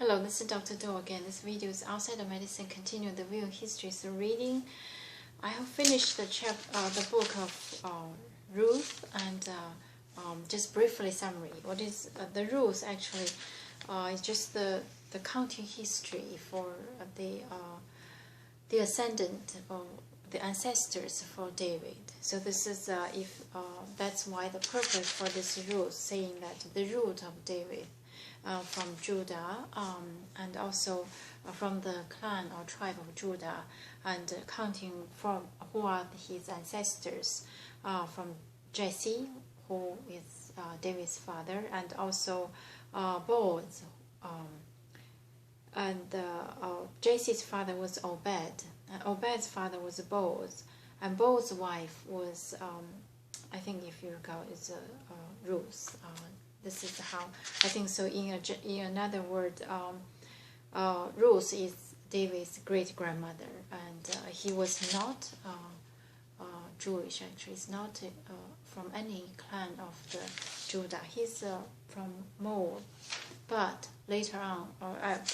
Hello, this is Dr. Do again. This video is outside of medicine. Continue the view history. So reading, I have finished the book of Ruth, and just briefly summary. What is the Ruth actually? Is just the counting history for the ascendant or the ancestors for David. So this is that's why the purpose for this Ruth, saying that the root of David. From Judah, and also from the clan or tribe of Judah, and counting from who are his ancestors, from Jesse, who is David's father, and also Boaz. Jesse's father was Obed, and Obed's father was Boaz, and Boaz's wife was, I think if you recall, is Ruth. This is how I think so. In another word, Ruth is David's great grandmother, and he was not Jewish. Actually, he's not from any clan of the Judah. He's from Moab, but later on,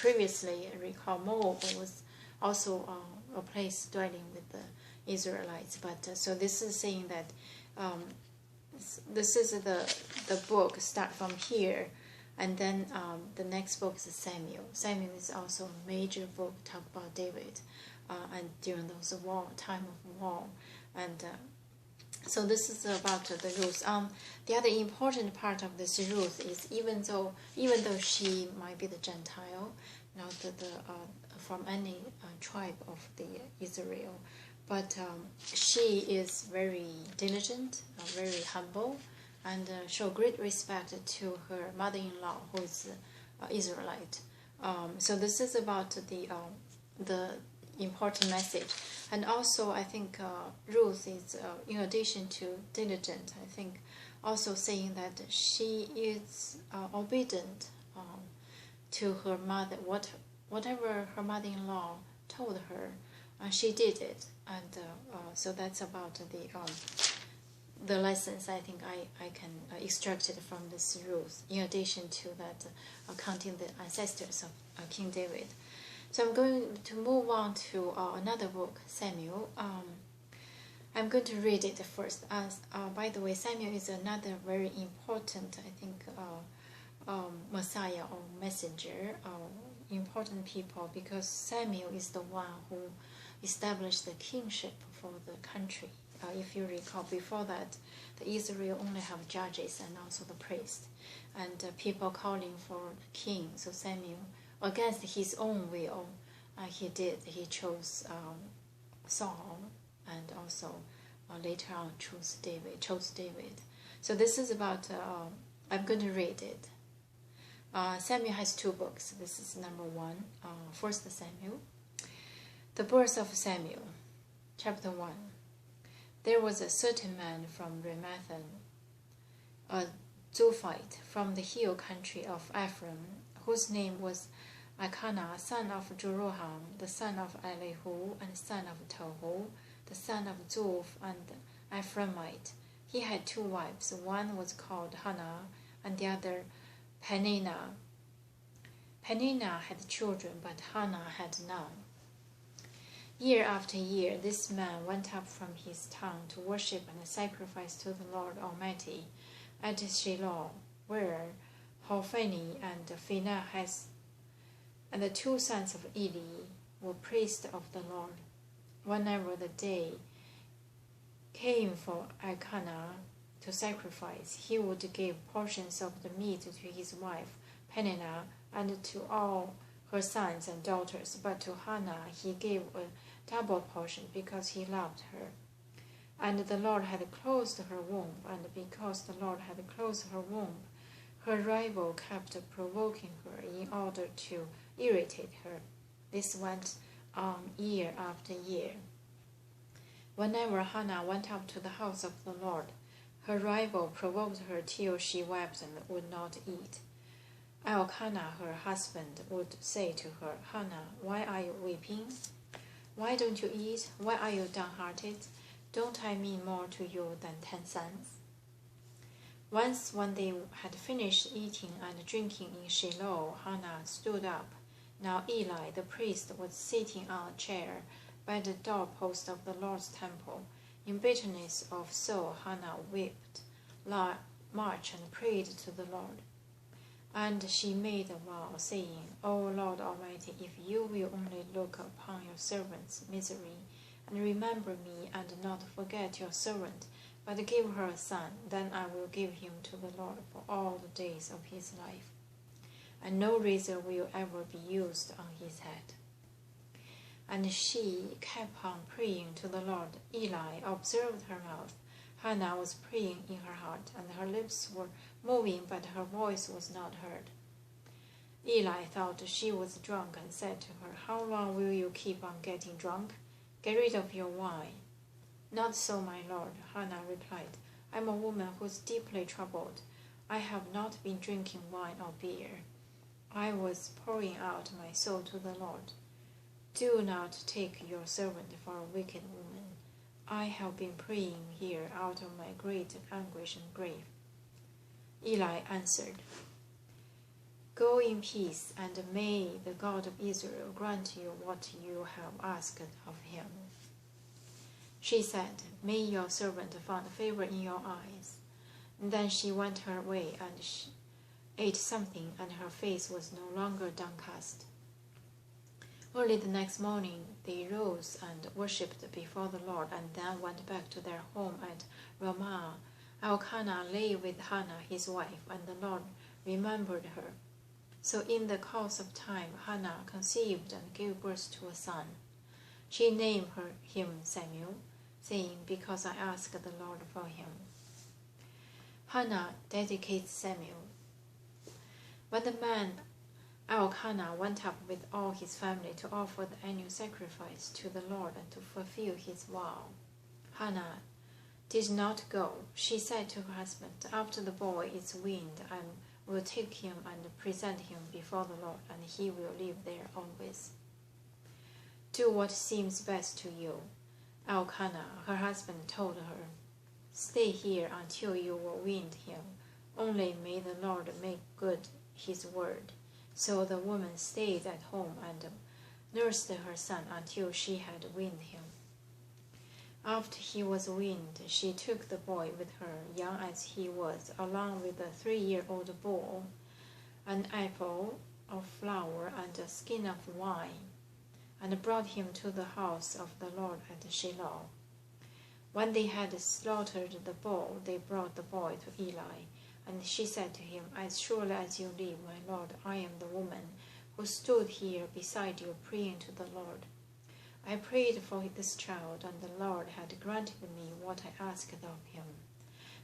previously, I recall Moab was also a place dwelling with the Israelites. But so this is saying that. This is the book start from here, and then the next book is Samuel. Samuel is also a major book talk about David, and during those time of war, and so this is about the Ruth. The other important part of this Ruth is even though she might be the Gentile, not from any tribe of the Israel. But she is very diligent, very humble, and show great respect to her mother-in-law, who is Israelite. So this is about the important message. And also, I think Ruth is, in addition to diligent, I think also saying that she is obedient to her mother. Whatever her mother-in-law told her, she did it. And so that's about the lessons I think I can extract it from this Ruth, in addition to that counting the ancestors of King David. So I'm going to move on to another book, Samuel. I'm going to read it first. By the way, Samuel is another very important, I think, Messiah or messenger, important people, because Samuel is the one who established the kingship for the country. If you recall, before that, the Israel only have judges and also the priest, and people calling for the king. So Samuel, against his own will, he chose Saul, and also later on chose David. So this is about. I'm going to read it. Samuel has two books. This is number 1, First Samuel. The birth of Samuel, chapter 1. There was a certain man from Ramathaim, a Zophite, from the hill country of Ephraim, whose name was Elkanah, son of Jeroham, the son of Elihu, and son of Tohu, the son of Zoph, and Ephraimite. He had 2 wives. One was called Hannah, and the other Peninnah. Peninnah had children, but Hannah had none. Year after year, this man went up from his town to worship and sacrifice to the Lord Almighty at Shiloh, where Hophni and Phinehas and the 2 sons of Eli were priests of the Lord. Whenever the day came for Elkanah to sacrifice, he would give portions of the meat to his wife Peninnah and to all her sons and daughters, but to Hannah he gave a double portion, because he loved her. And the Lord had closed her womb, and because the Lord had closed her womb, her rival kept provoking her in order to irritate her. This went on year after year. Whenever Hannah went up to the house of the Lord, her rival provoked her till she wept and would not eat. Elkanah, her husband, would say to her, Hannah, why are you weeping? Why don't you eat? Why are you downhearted? Don't I mean more to you than 10 sons? Once, when they had finished eating and drinking in Shiloh, Hannah stood up. Now Eli, the priest, was sitting on a chair by the doorpost of the Lord's temple. In bitterness of soul, Hannah wept much and prayed to the Lord. And she made a vow, saying, O Lord Almighty, if you will only look upon your servant's misery, and remember me, and not forget your servant, but give her a son, then I will give him to the Lord for all the days of his life, and no razor will ever be used on his head. And she kept on praying to the Lord. Eli observed her mouth. Hannah was praying in her heart, and her lips were moving, but her voice was not heard. Eli thought she was drunk and said to her, How long will you keep on getting drunk? Get rid of your wine. Not so, my lord, Hannah replied. I am a woman who is deeply troubled. I have not been drinking wine or beer. I was pouring out my soul to the Lord. Do not take your servant for a wicked woman. I have been praying here out of my great anguish and grief. Eli answered, Go in peace, and may the God of Israel grant you what you have asked of him. She said, May your servant find favor in your eyes. And then she went her way, and she ate something, and her face was no longer downcast. Early the next morning they rose and worshipped before the Lord, and then went back to their home at Ramah. Elkanah lay with Hannah his wife, and the Lord remembered her. So in the course of time Hannah conceived and gave birth to a son. She named him Samuel, saying, Because I asked the Lord for him. Hannah dedicates Samuel. When the man Elkanah went up with all his family to offer the annual sacrifice to the Lord and to fulfill his vow, Hannah did not go. She said to her husband, After the boy is weaned, I will take him and present him before the Lord, and he will live there always. Do what seems best to you. Elkanah, her husband, told her, Stay here until you will wean him. Only may the Lord make good his word. So the woman stayed at home and nursed her son until she had weaned him. After he was weaned, she took the boy with her, young as he was, along with a 3-year-old bull, an apple of flour, and a skin of wine, and brought him to the house of the Lord at Shiloh. When they had slaughtered the bull, they brought the boy to Eli. And she said to him, As surely as you live, my Lord, I am the woman who stood here beside you praying to the Lord. I prayed for this child, and the Lord had granted me what I asked of him.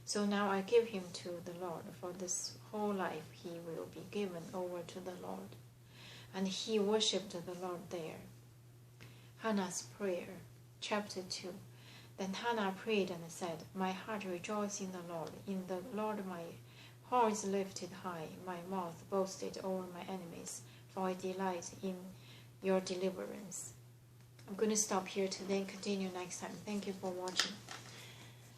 So now I give him to the Lord. For this whole life he will be given over to the Lord. And he worshipped the Lord there. Hannah's prayer, chapter 2. Then Hannah prayed and said, My heart rejoiced in the Lord. In the Lord my heart is lifted high. My mouth boasted over my enemies, for I delight in your deliverance. I'm going to stop here today and continue next time. Thank you for watching.